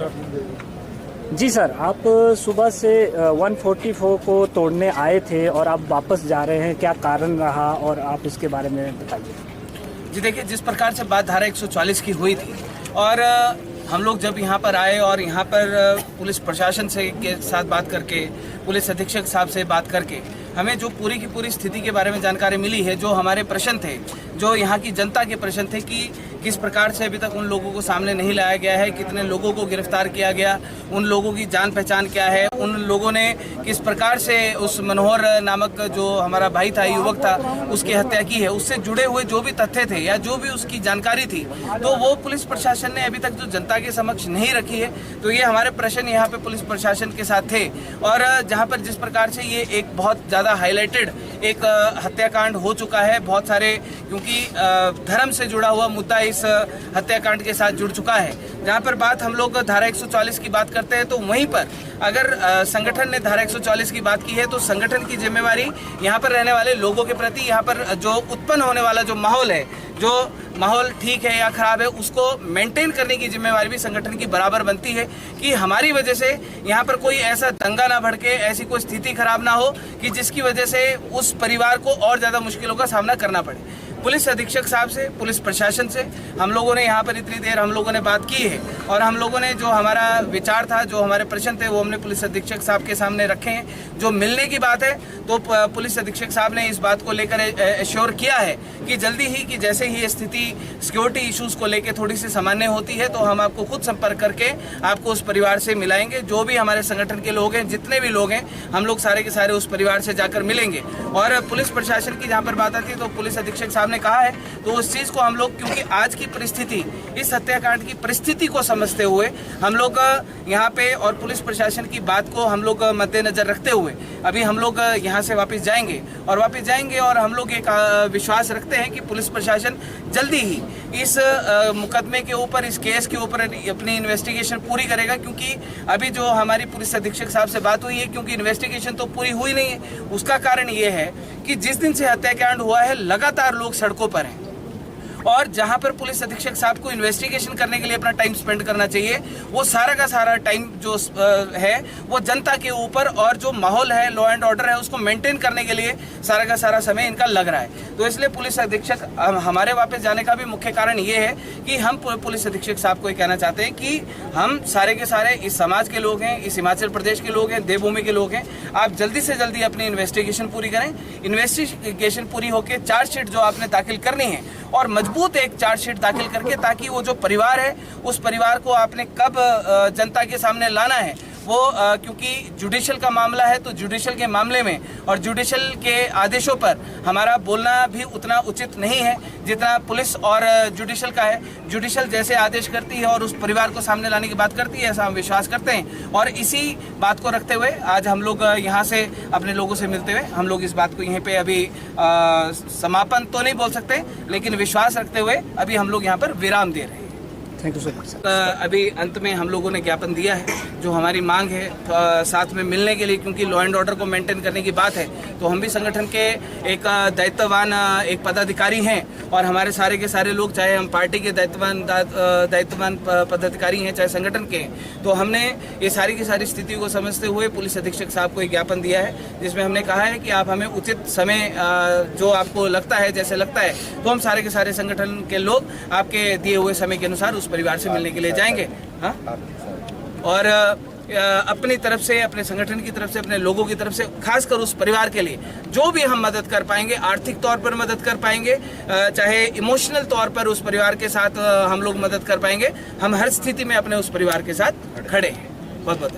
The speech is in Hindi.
जी सर, आप सुबह से 144 को तोड़ने आए थे और आप वापस जा रहे हैं, क्या कारण रहा और आप इसके बारे में बताइए। जी देखिए, जिस प्रकार से बात धारा 144 की हुई थी और हम लोग जब यहाँ पर आए और यहाँ पर पुलिस प्रशासन से के साथ बात करके, पुलिस अधीक्षक साहब से बात करके हमें जो पूरी की पूरी स्थिति के बारे में जानकारी मिली है, जो हमारे प्रश्न थे, जो यहाँ की जनता के प्रश्न थे कि किस प्रकार से अभी तक उन लोगों को सामने नहीं लाया गया है, कितने लोगों को गिरफ्तार किया गया, उन लोगों की जान पहचान क्या है, उन लोगों ने किस प्रकार से उस मनोहर नामक जो हमारा भाई था, युवक था, उसकी हत्या की है, उससे जुड़े हुए जो भी तथ्य थे या जो भी उसकी जानकारी थी, तो वो पुलिस प्रशासन ने अभी तक जो जनता के समक्ष नहीं रखी है। तो ये हमारे प्रश्न यहाँ पे पुलिस प्रशासन के साथ थे और जहाँ पर जिस प्रकार से ये एक बहुत ज़्यादा हाईलाइटेड एक हत्याकांड हो चुका है, बहुत सारे क्योंकि धर्म से जुड़ा हुआ मुद्दा इस हत्याकांड के साथ जुड़ चुका है। जहाँ पर बात हम लोग धारा 144 की बात करते हैं, तो वहीं पर अगर संगठन ने धारा 144 की बात की है तो संगठन की जिम्मेवारी यहाँ पर रहने वाले लोगों के प्रति, यहाँ पर जो उत्पन्न होने वाला जो माहौल है, जो माहौल ठीक है या खराब है, उसको मेंटेन करने की जिम्मेवारी भी संगठन की बराबर बनती है कि हमारी वजह से यहाँ पर कोई ऐसा दंगा ना भड़के, ऐसी कोई स्थिति खराब ना हो कि जिसकी वजह से उस परिवार को और ज़्यादा मुश्किलों का सामना करना पड़े। पुलिस अधीक्षक साहब से, पुलिस प्रशासन से हम लोगों ने यहाँ पर इतनी देर हम लोगों ने बात की है और हम लोगों ने जो हमारा विचार था, जो हमारे प्रश्न थे, वो हमने पुलिस अधीक्षक साहब के सामने रखे हैं। जो मिलने की बात है तो पुलिस अधीक्षक साहब ने इस बात को लेकर एश्योर किया है कि जल्दी ही, कि जैसे ही स्थिति सिक्योरिटी इश्यूज को लेकर थोड़ी सी सामान्य होती है तो हम आपको खुद संपर्क करके आपको उस परिवार से मिलाएंगे। जो भी हमारे संगठन के लोग हैं, जितने भी लोग हैं, हम लोग सारे के सारे उस परिवार से जाकर मिलेंगे। और पुलिस प्रशासन की जहाँ पर बात आती है तो पुलिस अधीक्षक साहब ने कहा है, तो उस चीज को हम लोग, क्योंकि आज की परिस्थिति, इस हत्याकांड की परिस्थिति को समझते हुए हम लोग यहाँ पे और पुलिस प्रशासन की बात को हम लोग मद्देनजर रखते हुए अभी हम लोग यहाँ से वापस जाएंगे और हम लोग एक विश्वास रखते हैं कि पुलिस प्रशासन जल्दी ही इस मुकदमे के ऊपर, इस केस के ऊपर अपनी इन्वेस्टिगेशन पूरी करेगा। क्योंकि अभी जो हमारी पुलिस अधीक्षक साहब से बात हुई है, क्योंकि इन्वेस्टिगेशन तो पूरी हुई नहीं है, उसका कारण ये है कि जिस दिन से हत्याकांड हुआ है लगातार लोग सड़कों पर हैं और जहां पर पुलिस अधीक्षक साहब को इन्वेस्टिगेशन करने के लिए अपना टाइम स्पेंड करना चाहिए, वो सारा का सारा टाइम जो है वो जनता के ऊपर, और जो माहौल है, लॉ एंड ऑर्डर है, उसको मेंटेन करने के लिए सारा का सारा समय इनका लग रहा है। तो इसलिए पुलिस अधीक्षक हमारे वापस जाने का भी मुख्य कारण ये है कि हम पुलिस अधीक्षक साहब को ये कहना चाहते हैं कि हम सारे के सारे इस समाज के लोग हैं, इस हिमाचल प्रदेश के लोग हैं, देवभूमि के लोग हैं, आप जल्दी से जल्दी अपनी इन्वेस्टिगेशन पूरी करें। इन्वेस्टिगेशन पूरी होकर चार्जशीट जो आपने दाखिल करनी है और मजबूत एक चार्जशीट दाखिल करके, ताकि वो जो परिवार है, उस परिवार को आपने कब जनता के सामने लाना है, वो क्योंकि जुडिशल का मामला है, तो जुडिशल के मामले में और जुडिशल के आदेशों पर हमारा बोलना भी उतना उचित नहीं है जितना पुलिस और जुडिशल का है। जुडिशल जैसे आदेश करती है और उस परिवार को सामने लाने की बात करती है, ऐसा हम विश्वास करते हैं। और इसी बात को रखते हुए आज हम लोग यहाँ से अपने लोगों से मिलते हुए हम लोग इस बात को यहीं पे अभी समापन तो नहीं बोल सकते, लेकिन विश्वास रखते हुए अभी हम लोग यहाँ पर विराम दे रहे हैं। Thank you so much sir. अभी अंत में हम लोगों ने ज्ञापन दिया है, जो हमारी मांग है साथ में मिलने के लिए, क्योंकि लॉ एंड ऑर्डर को मेंटेन करने की बात है, तो हम भी संगठन के एक दायित्ववान एक पदाधिकारी हैं और हमारे सारे के सारे लोग, चाहे हम पार्टी के दायित्ववान पदाधिकारी हैं, चाहे संगठन के, तो हमने ये सारी की सारी स्थिति को समझते हुए पुलिस अधीक्षक साहब को एक ज्ञापन दिया है, जिसमें हमने कहा है कि आप हमें उचित समय जो आपको लगता है, जैसे लगता है, तो हम सारे के सारे संगठन के लोग आपके दिए हुए समय के अनुसार उस परिवार से मिलने के लिए जाएंगे। हाँ, और अपनी तरफ से, अपने संगठन की तरफ से, अपने लोगों की तरफ से, खासकर उस परिवार के लिए जो भी हम मदद कर पाएंगे, आर्थिक तौर पर मदद कर पाएंगे, चाहे इमोशनल तौर पर उस परिवार के साथ हम लोग मदद कर पाएंगे, हम हर स्थिति में अपने उस परिवार के साथ खड़े हैं। बहुत बहुत